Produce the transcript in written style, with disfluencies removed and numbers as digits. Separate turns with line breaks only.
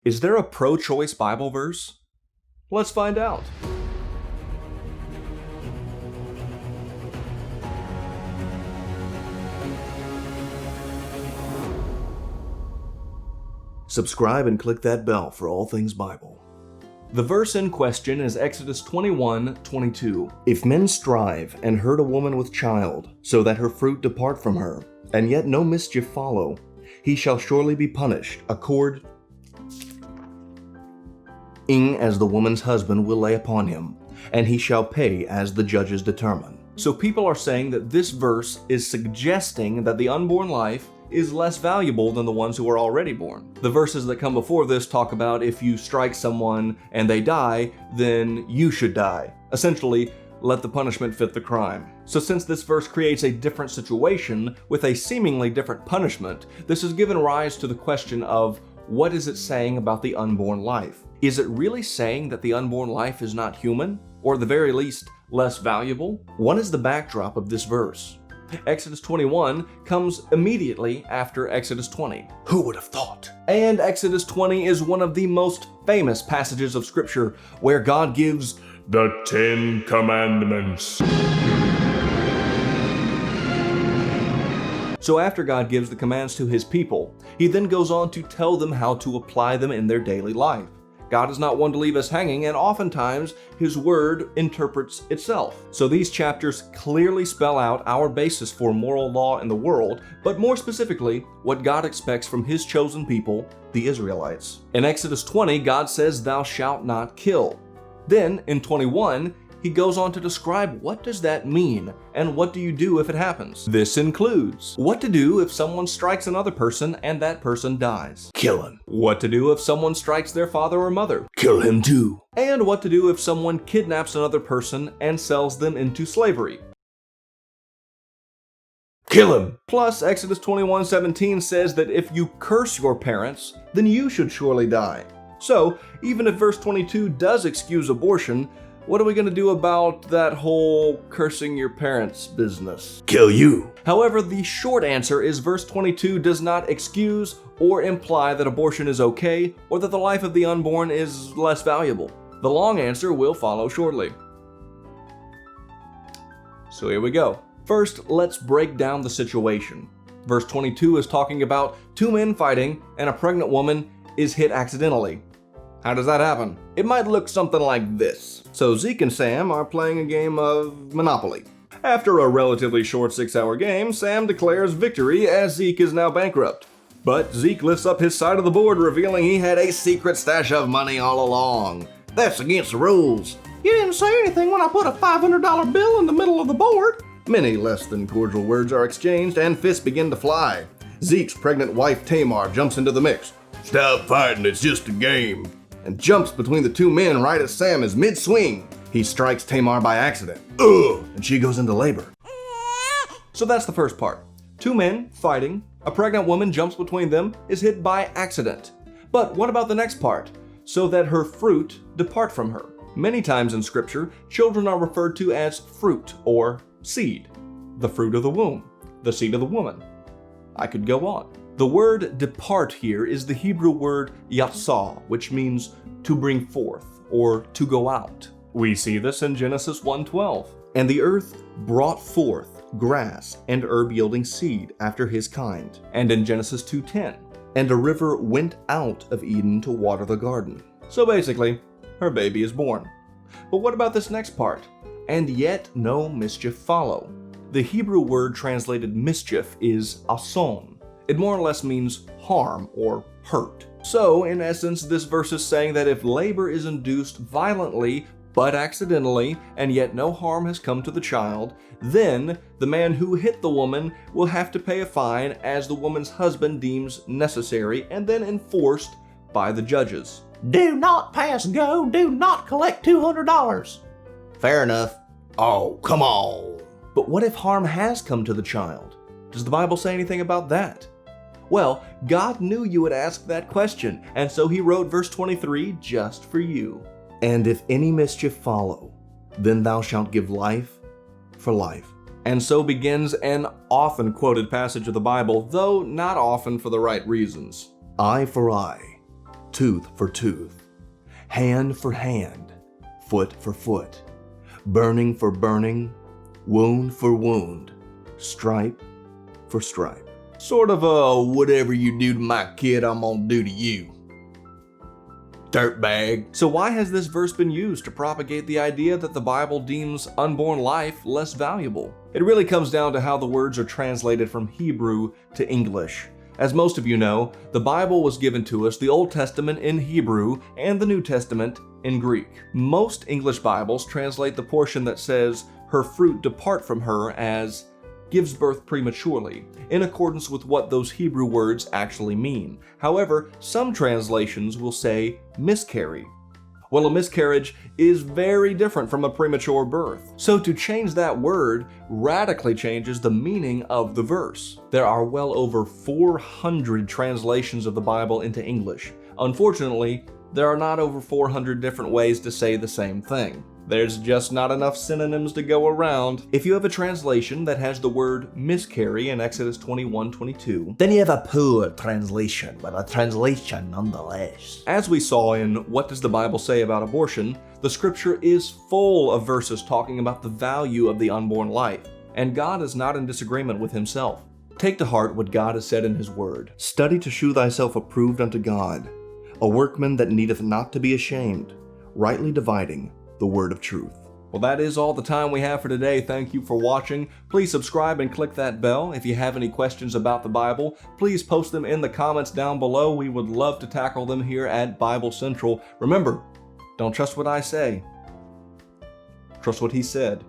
Is there a pro-choice Bible verse? Let's find out.
Subscribe and click that bell for all things Bible.
The verse in question is Exodus 21:22.
If men strive and hurt a woman with child, so that her fruit depart from her, and yet no mischief follow, he shall surely be punished according as the woman's husband will lay upon him, and he shall pay as the judges determine.
So people are saying that this verse is suggesting that the unborn life is less valuable than the ones who are already born. The verses that come before this talk about if you strike someone and they die, then you should die. Essentially, let the punishment fit the crime. So since this verse creates a different situation with a seemingly different punishment, this has given rise to the question of what is it saying about the unborn life? Is it really saying that the unborn life is not human, or at the very least, less valuable? What is the backdrop of this verse? Exodus 21 comes immediately after Exodus 20.
Who would have thought?
And Exodus 20 is one of the most famous passages of Scripture where God gives
the 10 Commandments.
So after God gives the commands to his people, he then goes on to tell them how to apply them in their daily life. God is not one to leave us hanging, and oftentimes his word interprets itself. So these chapters clearly spell out our basis for moral law in the world, but more specifically, what God expects from his chosen people, the Israelites. In Exodus 20, God says, "Thou shalt not kill." Then, in 21, he goes on to describe what does that mean, and what do you do if it happens. This includes what to do if someone strikes another person and that person dies.
Kill him.
What to do if someone strikes their father or mother.
Kill him too.
And what to do if someone kidnaps another person and sells them into slavery.
Kill him.
Plus, Exodus 21:17 says that if you curse your parents, then you should surely die. So, even if verse 22 does excuse abortion, what are we going to do about that whole cursing your parents business?
Kill you.
However, the short answer is verse 22 does not excuse or imply that abortion is okay or that the life of the unborn is less valuable. The long answer will follow shortly. So here we go. First, let's break down the situation. Verse 22 is talking about two men fighting and a pregnant woman is hit accidentally. How does that happen? It might look something like this. So Zeke and Sam are playing a game of Monopoly. After a relatively short 6-hour game, Sam declares victory as Zeke is now bankrupt. But Zeke lifts up his side of the board, revealing he had a secret stash of money all along. That's against the rules. You didn't say anything when I put a $500 bill in the middle of the board. Many less than cordial words are exchanged and fists begin to fly. Zeke's pregnant wife Tamar jumps into the mix. "Stop fighting, it's just a game," and jumps between the two men right as Sam is mid-swing. He strikes Tamar by accident. Ugh! And she goes into labor. So that's the first part. Two men fighting, a pregnant woman jumps between them, is hit by accident. But what about the next part? So that her fruit depart from her. Many times in Scripture, children are referred to as fruit or seed. The fruit of the womb, the seed of the woman. I could go on. The word depart here is the Hebrew word yatsah, which means to bring forth or to go out. We see this in Genesis 1:12. And the earth brought forth grass and herb yielding seed after his kind. And in Genesis 2:10. And a river went out of Eden to water the garden. So basically, her baby is born. But what about this next part? And yet no mischief follow. The Hebrew word translated mischief is ason. It more or less means harm or hurt. So, in essence, this verse is saying that if labor is induced violently but accidentally, and yet no harm has come to the child, then the man who hit the woman will have to pay a fine as the woman's husband deems necessary and then enforced by the judges.
Do not pass go, do not collect $200.
Fair enough. Oh, come on.
But what if harm has come to the child? Does the Bible say anything about that? Well, God knew you would ask that question, and so he wrote verse 23 just for you.
And if any mischief follow, then thou shalt give life for life.
And so begins an often quoted passage of the Bible, though not often for the right reasons.
Eye for eye, tooth for tooth, hand for hand, foot for foot, burning for burning, wound for wound, stripe for stripe.
Sort of a whatever you do to my kid, I'm gonna do to you. Dirtbag. So why has this verse been used to propagate the idea that the Bible deems unborn life less valuable? It really comes down to how the words are translated from Hebrew to English. As most of you know, the Bible was given to us, the Old Testament in Hebrew and the New Testament in Greek. Most English Bibles translate the portion that says, "her fruit depart from her," as gives birth prematurely, in accordance with what those Hebrew words actually mean. However, some translations will say miscarry. Well, a miscarriage is very different from a premature birth. So to change that word radically changes the meaning of the verse. There are well over 400 translations of the Bible into English. Unfortunately, there are not over 400 different ways to say the same thing. There's just not enough synonyms to go around. If you have a translation that has the word miscarry in Exodus 21:22,
Then you have a poor translation, but a translation nonetheless.
as we saw in What Does the Bible Say About Abortion, the scripture is full of verses talking about the value of the unborn life, and God is not in disagreement with himself. Take to heart what God has said in his word.
Study to shew thyself approved unto God, a workman that needeth not to be ashamed, rightly dividing the word of truth.
Well, that is all the time we have for today. Thank you for watching. Please subscribe and click that bell. If you have any questions about the Bible, please post them in the comments down below. We would love to tackle them here at Bible Central. Remember, don't trust what I say. Trust what he said.